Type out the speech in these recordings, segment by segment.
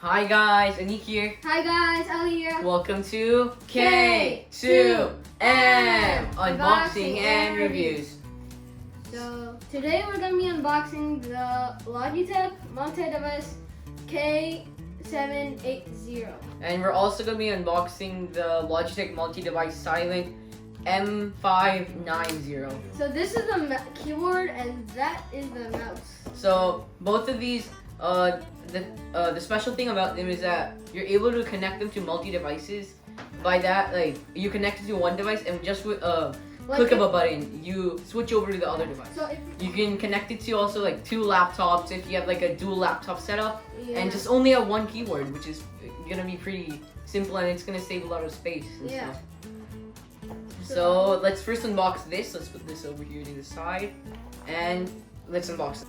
Hi guys, Aniq here. Hi guys, Ali here. Welcome to K2M Unboxing and Reviews. So today we're going to be unboxing the Logitech multi-device K780. And we're also going to be unboxing the Logitech multi-device Silent M590. So this is the keyboard and that is the mouse. So both of these, the special thing about them is that you're able to connect them to multi-devices. By that, like, you connect it to one device and just with click of a button, you switch over to the other device. So you can connect it to also like two laptops if you have like a dual laptop setup, yeah. and just only have one keyboard, which is gonna be pretty simple and it's gonna save a lot of space and stuff. So let's first unbox this. Let's put this over here to the side and let's unbox it.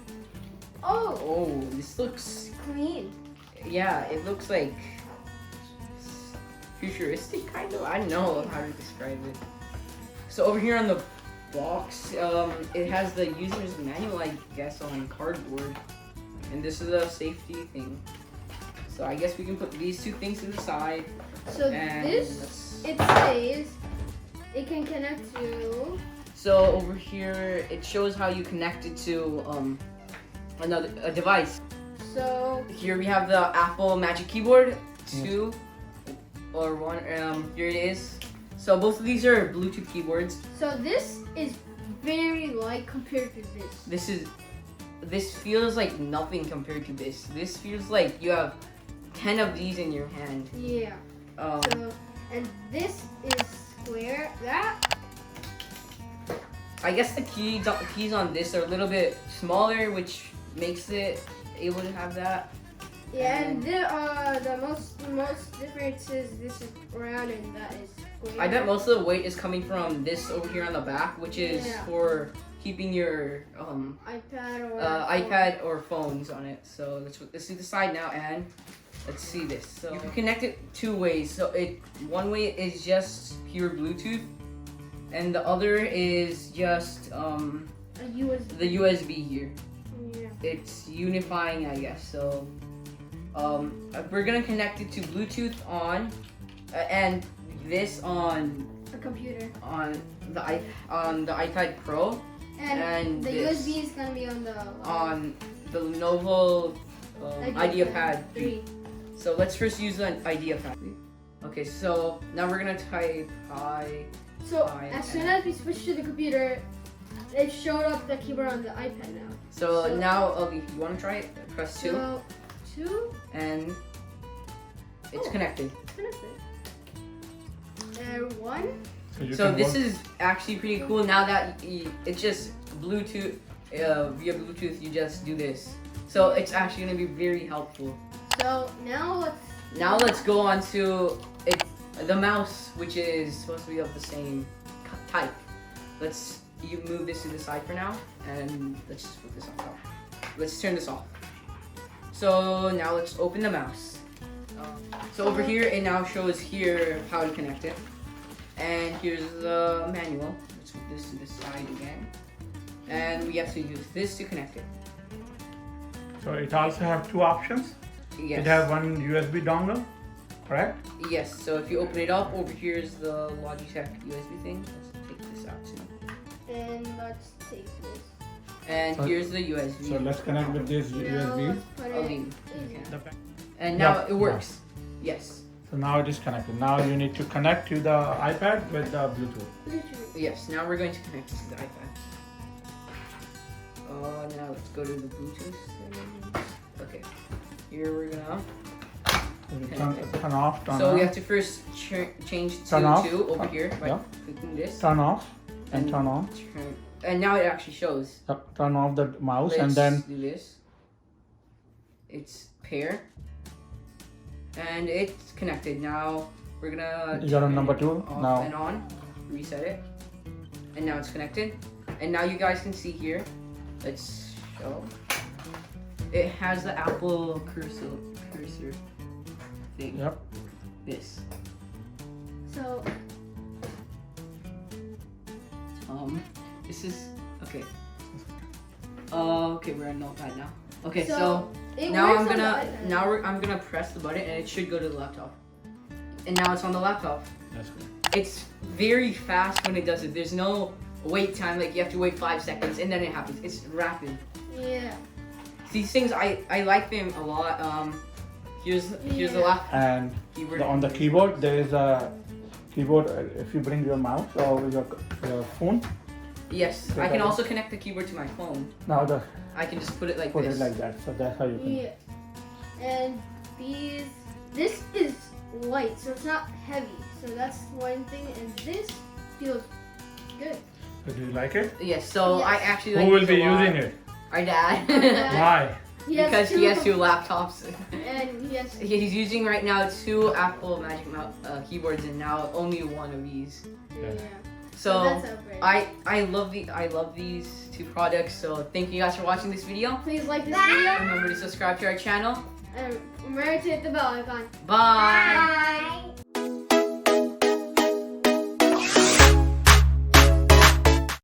Oh, this looks clean. Yeah, it looks like futuristic kind of. I don't know how to describe it. So over here on the box, it has the user's manual, I guess, on cardboard, and this is a safety thing. So I guess we can put these two things to the side. So this, it says it can connect to. So over here, it shows how you connect it to a device. So here we have the Apple Magic Keyboard 2 or 1. Here it is. So both of these are Bluetooth keyboards. So this is very light compared to this. This feels like nothing compared to this. This feels like you have 10 of these in your hand. Yeah. And this is square. I guess the keys on this are a little bit smaller, which makes it able to have that. Yeah, and the most difference is this is round and that is square. I bet most of the weight is coming from this over here on the back, which is for keeping your iPad or phones on it. So let's see the side now and let's see this. So you can connect it two ways. So one way is just pure Bluetooth, and the other is just the USB here. Yeah. It's unifying, I guess. So we're gonna connect it to Bluetooth on and this on a computer on the iPad Pro, and the this USB is gonna be on the Lenovo IdeaPad 3. So let's first use the IdeaPad. Okay, so now we're gonna type hi. So as soon as we switch to the computer, it showed up the keyboard on the iPad now. So now, you want to try it? Press 2. So 2. And it's connected. It's connected. 1. So this is actually pretty cool. Now that it's just Bluetooth, via Bluetooth, you just do this. So it's actually going to be very helpful. So now let's go on to the mouse, which is supposed to be of the same type. You move this to the side for now, and let's just put this on top. Let's turn this off. So now let's open the mouse. So over here, it now shows here how to connect it. And here's the manual. Let's put this to the side again. And we have to use this to connect it. So it also have two options. Yes. It has one USB dongle, correct? Yes, so if you open it up, over here is the Logitech USB thing. Let's take this out too. And let's take this. And here's the USB. So let's connect with this USB. And now it works. Yes. So now it is connected. Now you need to connect to the iPad with the Bluetooth. Yes, now we're going to connect it to the iPad. Now let's go to the Bluetooth settings. Okay. Here we're gonna turn off, turn So on. we have to first change to turn off. 2 over here by clicking this. Turn off and turn on. And now it actually shows. Turn off the mouse. Let's and then do this. It's pair. And it's connected. Now we're gonna you got on number 2 off now. and on. Reset it. And now it's connected. And now you guys can see here. Let's show. It has the Apple cursor thing. Yep. This. So this is okay. Okay, we're on Notepad now. Okay, So Now works on the iPad. I'm gonna press the button and it should go to the laptop. And now it's on the laptop. That's good. It's very fast when it does it. There's no wait time, like you have to wait 5 seconds and then it happens. It's rapid. Yeah. These things, I like them a lot. Here's the laptop. And Keyboard. on the keyboard, there is a keyboard. If you bring your mouse or your phone, Yes, I can also connect the keyboard to my phone. now I can just put it like put this. it like that. So that's how you can. Yeah. And this is light, so it's not heavy. So that's one thing. And this feels good. So do you like it? Yes, so Yes. I actually Who like will these be a lot. using it? Our dad. Why? Because he has 2 laptops. And he has. He's using right now 2 Apple Magic Mouse keyboards and now only 1 of these. Yeah. So that's upgrade. I love these 2 products. So thank you guys for watching this video. Please like this video Remember to subscribe to our channel. and remember to hit the bell icon. Bye.